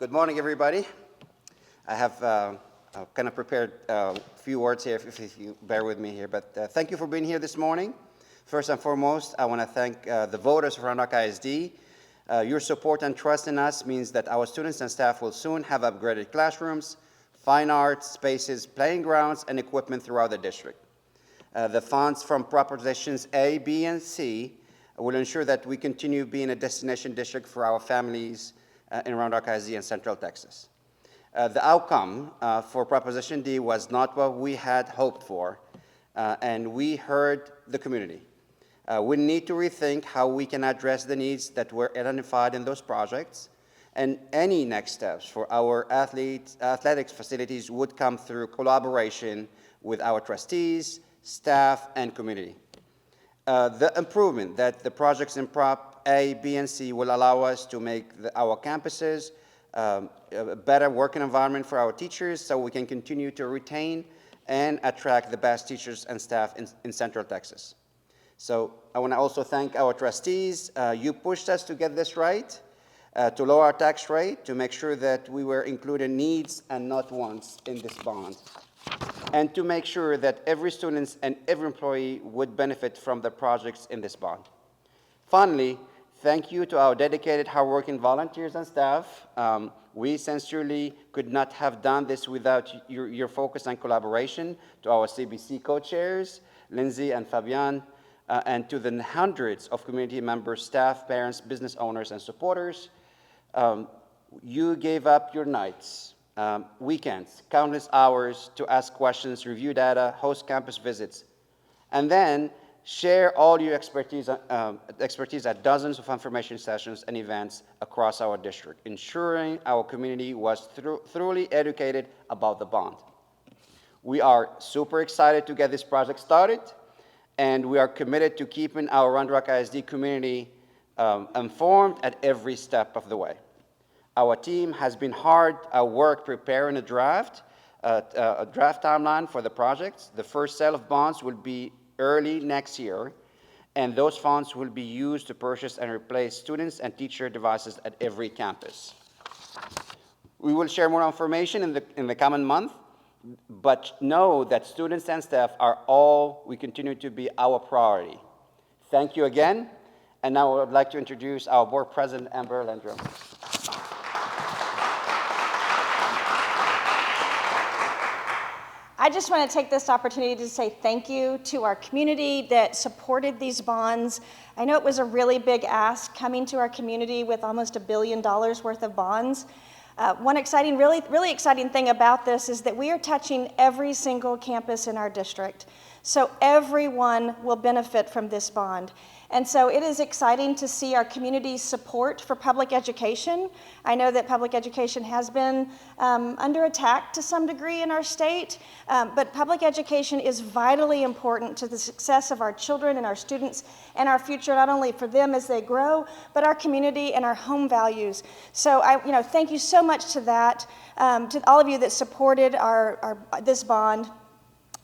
Good morning, everybody. I have kind of prepared a few words here, if you bear with me here, but thank you for being here this morning. First and foremost, I want to thank the voters of Round Rock ISD. Your support and trust in us means that our students and staff will soon have upgraded classrooms, fine arts spaces, playing grounds, and equipment throughout the district. The funds from Propositions A, B, and C will ensure that we continue being a destination district for our families in Round Rock ISD and Central Texas. The outcome for Proposition D was not what we had hoped for, and we heard the community. We need to rethink how we can address the needs that were identified in those projects, and any next steps for our athletics facilities would come through collaboration with our trustees, staff, and community. The improvement that the projects in Prop A, B, and C will allow us to make our campuses a better working environment for our teachers so we can continue to retain and attract the best teachers and staff in Central Texas. So I want to also thank our trustees. You pushed us to get this right, to lower our tax rate, to make sure that we were including needs and not wants in this bond, and to make sure that every student and every employee would benefit from the projects in this bond. Finally, thank you to our dedicated, hardworking volunteers and staff. We sincerely could not have done this without your focus and collaboration. To our CBC co-chairs, Lindsay and Fabian, and to the hundreds of community members, staff, parents, business owners, and supporters. You gave up your nights, weekends, countless hours to ask questions, review data, host campus visits, and then share all your expertise at dozens of information sessions and events across our district, ensuring our community was thoroughly educated about the bond. We are super excited to get this project started, and we are committed to keeping our Round Rock ISD community informed at every step of the way. Our team has been hard at work preparing a draft timeline for the projects. The first sale of bonds will be early next year, and those funds will be used to purchase and replace students and teacher devices at every campus. We will share more information in the coming month, but know that students and staff we continue to be our priority. Thank you again, and now I would like to introduce our board president, Amber Landrum. I just want to take this opportunity to say thank you to our community that supported these bonds. I know it was a really big ask coming to our community with almost $1 billion worth of bonds. One exciting, really exciting thing about this is that we are touching every single campus in our district. So everyone will benefit from this bond. And so it is exciting to see our community's support for public education. I know that public education has been under attack to some degree in our state, but public education is vitally important to the success of our children and our students and our future, not only for them as they grow, but our community and our home values. So thank you so much to that, to all of you that supported this bond.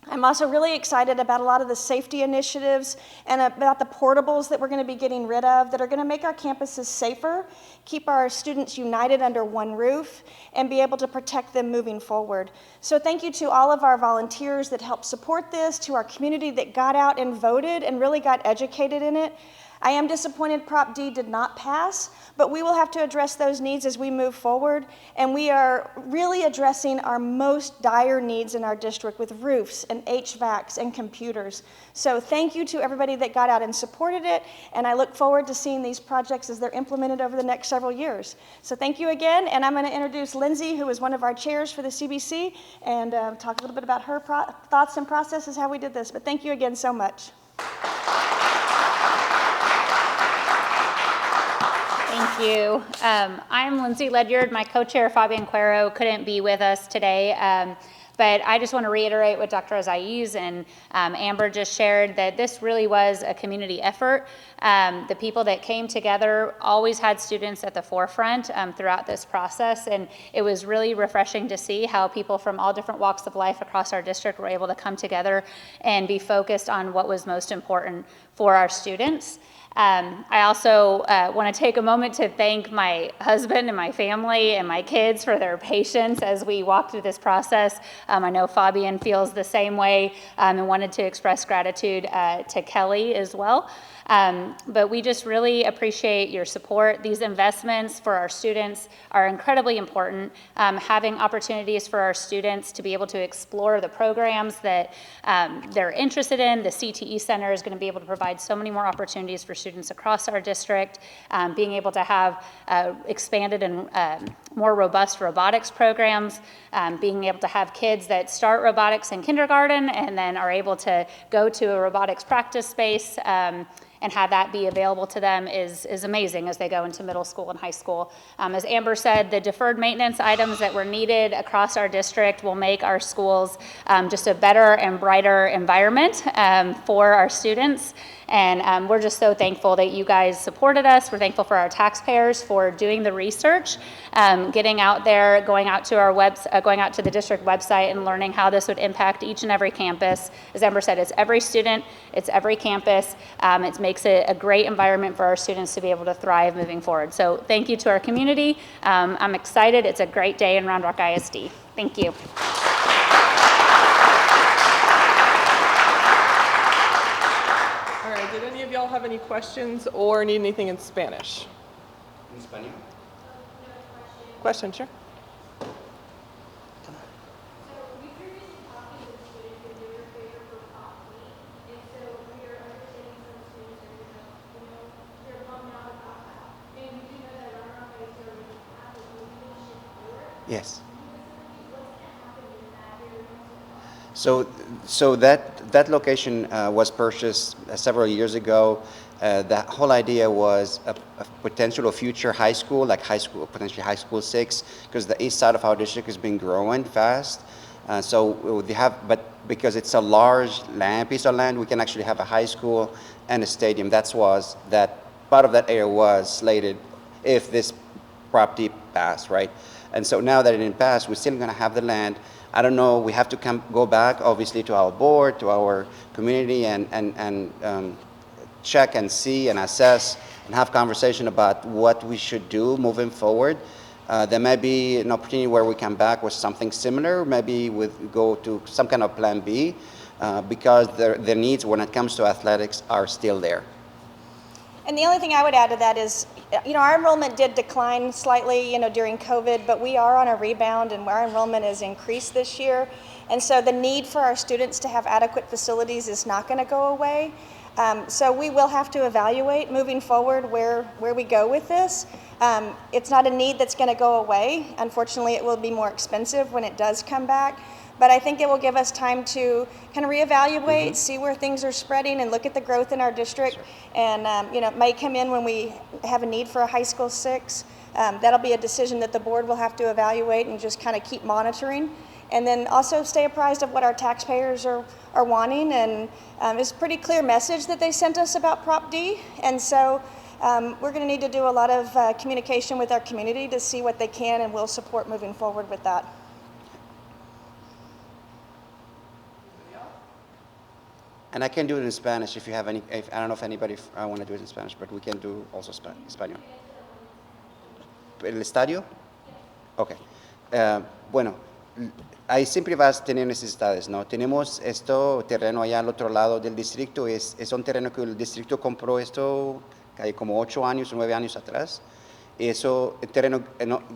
I'm also really excited about a lot of the safety initiatives and about the portables that we're going to be getting rid of that are going to make our campuses safer, keep our students united under one roof, and be able to protect them moving forward. So thank you to all of our volunteers that helped support this, to our community that got out and voted and really got educated in it. I am disappointed Prop D did not pass, but we will have to address those needs as we move forward, and we are really addressing our most dire needs in our district with roofs and HVACs and computers. So thank you to everybody that got out and supported it, and I look forward to seeing these projects as they're implemented over the next several years. So thank you again, and I'm going to introduce Lindsay, who is one of our chairs for the CBC, and talk a little bit about her thoughts and processes, how we did this. But thank you again so much. Thank you. I'm Lindsay Ledyard. My co-chair, Fabian Cuero, couldn't be with us today, but I just want to reiterate what Dr. Azaiz and Amber just shared, that this really was a community effort. The people that came together always had students at the forefront throughout this process, and it was really refreshing to see how people from all different walks of life across our district were able to come together and be focused on what was most important for our students. I also want to take a moment to thank my husband and my family and my kids for their patience as we walk through this process. I know Fabian feels the same way, and wanted to express gratitude to Kelly as well. But we just really appreciate your support. These investments for our students are incredibly important. Having opportunities for our students to be able to explore the programs that they're interested in. The CTE Center is going to be able to provide so many more opportunities for students across our district. Being able to have expanded and more robust robotics programs. Being able to have kids that start robotics in kindergarten and then are able to go to a robotics practice space and have that be available to them is amazing as they go into middle school and high school. As Amber said, the deferred maintenance items that were needed across our district will make our schools just a better and brighter environment for our students. And we're just so thankful that you guys supported us. We're thankful for our taxpayers for doing the research, getting out there, going out to the district website and learning how this would impact each and every campus. As Amber said, it's every student, it's every campus. It makes it a great environment for our students to be able to thrive moving forward. So thank you to our community. I'm excited. It's a great day in Round Rock ISD. Thank you. All right, did any of y'all have any questions or need anything in Spanish? In Spanish? Question, sure. Yes. So that location was purchased several years ago. The whole idea was a potential future high school, potentially high school 6, because the east side of our district has been growing fast. But because it's a large piece of land, we can actually have a high school and a stadium. That part of that area was slated if this property passed, right? And so now that it didn't pass, we're still going to have the land. I don't know, we have to go back, obviously, to our board, to our community, and check and see and assess and have conversation about what we should do moving forward. There may be an opportunity where we come back with something similar, maybe go to some kind of plan B, because the needs when it comes to athletics are still there. And the only thing I would add to that is, our enrollment did decline slightly, during COVID, but we are on a rebound and our enrollment has increased this year. And so the need for our students to have adequate facilities is not going to go away. So we will have to evaluate moving forward where we go with this. It's not a need that's going to go away. Unfortunately, it will be more expensive when it does come back. But I think it will give us time to kind of reevaluate, see where things are spreading, and look at the growth in our district. And it may come in when we have a need for a high school 6. That'll be a decision that the board will have to evaluate and just kind of keep monitoring. And then also stay apprised of what our taxpayers are wanting. And it's a pretty clear message that they sent us about Prop D. And so we're going to need to do a lot of communication with our community to see what they can and will support moving forward with that. And I can do it in Spanish if you have any. I don't know if anybody want to do it in Spanish, but we can do also Español. ¿El estadio? Ok. Bueno, ahí siempre vas a tener necesidades, ¿no? Tenemos terreno allá al otro lado del distrito. Es un terreno que el distrito compró hay como 8 años, 9 años atrás. Eso, terreno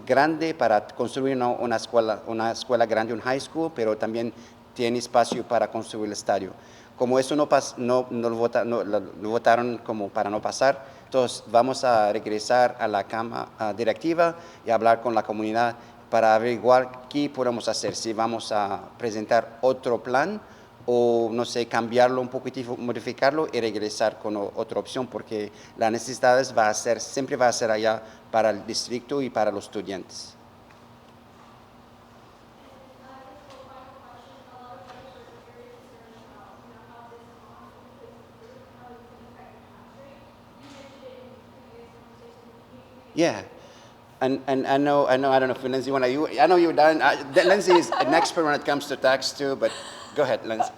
grande para construir una escuela grande, un high school, pero también tiene espacio para construir el estadio. Como eso lo votaron como para no pasar, entonces vamos a regresar a la Cámara Directiva y hablar con la comunidad para averiguar qué podemos hacer, si vamos a presentar otro plan o, no sé, cambiarlo un poquitito, modificarlo y regresar con otra opción, porque la necesidad siempre va a ser allá para el distrito y para los estudiantes. Yeah, and I know. I don't know if Lindsay I know you're done. Lindsay is an expert when it comes to tax too, but go ahead, Lindsay.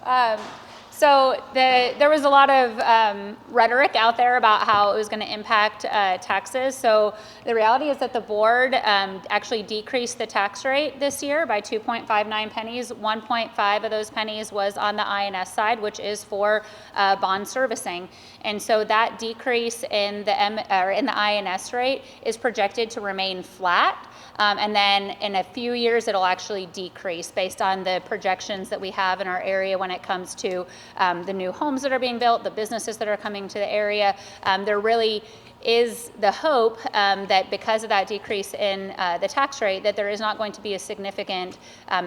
So there was a lot of rhetoric out there about how it was going to impact taxes. So the reality is that the board actually decreased the tax rate this year by 2.59 pennies. 1.5 of those pennies was on the INS side, which is for bond servicing. And so that decrease in the INS rate is projected to remain flat. And then in a few years, it'll actually decrease based on the projections that we have in our area when it comes to the new homes that are being built, the businesses that are coming to the area. There really is the hope that because of that decrease in the tax rate, that there is not going to be a significant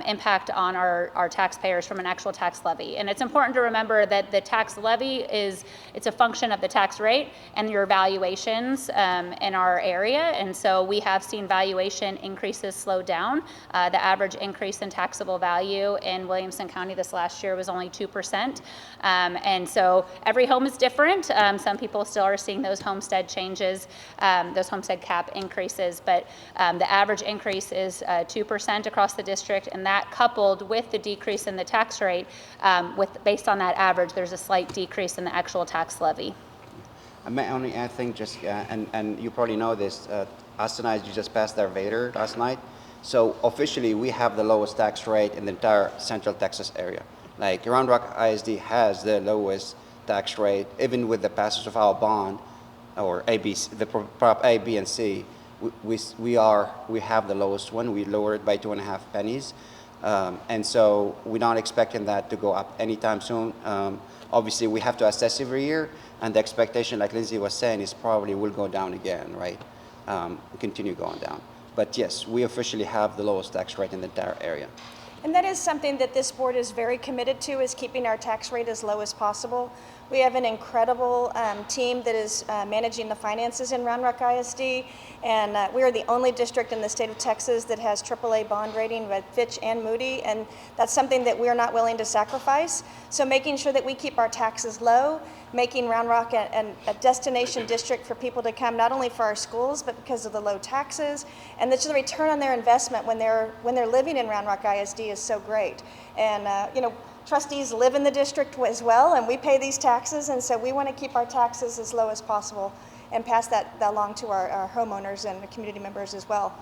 impact on our taxpayers from an actual tax levy. And it's important to remember that the tax levy it's a function of the tax rate and your valuations in our area. And so we have seen valuation increases slow down. The average increase in taxable value in Williamson County this last year was only 2%. And so every home is different. Some people still are seeing those homestead changes, those homestead cap increases, but the average increase is 2% across the district, and that coupled with the decrease in the tax rate, based on that average, there's a slight decrease in the actual tax levy. I may only add thing just, and you probably know this, us tonight, you just passed our Vader last night. So officially, we have the lowest tax rate in the entire Central Texas area. Like Round Rock ISD has the lowest tax rate, even with the passage of our bond, or ABC, the Prop A, B, and C. We have the lowest one. We lowered it by 2.5 pennies. And so we're not expecting that to go up anytime soon. Obviously, we have to assess every year, and the expectation, like Lindsay was saying, is probably will go down again, right? Continue going down. But yes, we officially have the lowest tax rate in the entire area. And that is something that this board is very committed to, is keeping our tax rate as low as possible. We have an incredible team that is managing the finances in Round Rock ISD, and we are the only district in the state of Texas that has AAA bond rating with Fitch and Moody, and that's something that we're not willing to sacrifice. So making sure that we keep our taxes low, making Round Rock a destination district for people to come, not only for our schools, but because of the low taxes, and the return on their investment when they're living in Round Rock ISD is so great. And trustees live in the district as well, and we pay these taxes, and so we want to keep our taxes as low as possible and pass that along to our homeowners and the community members as well.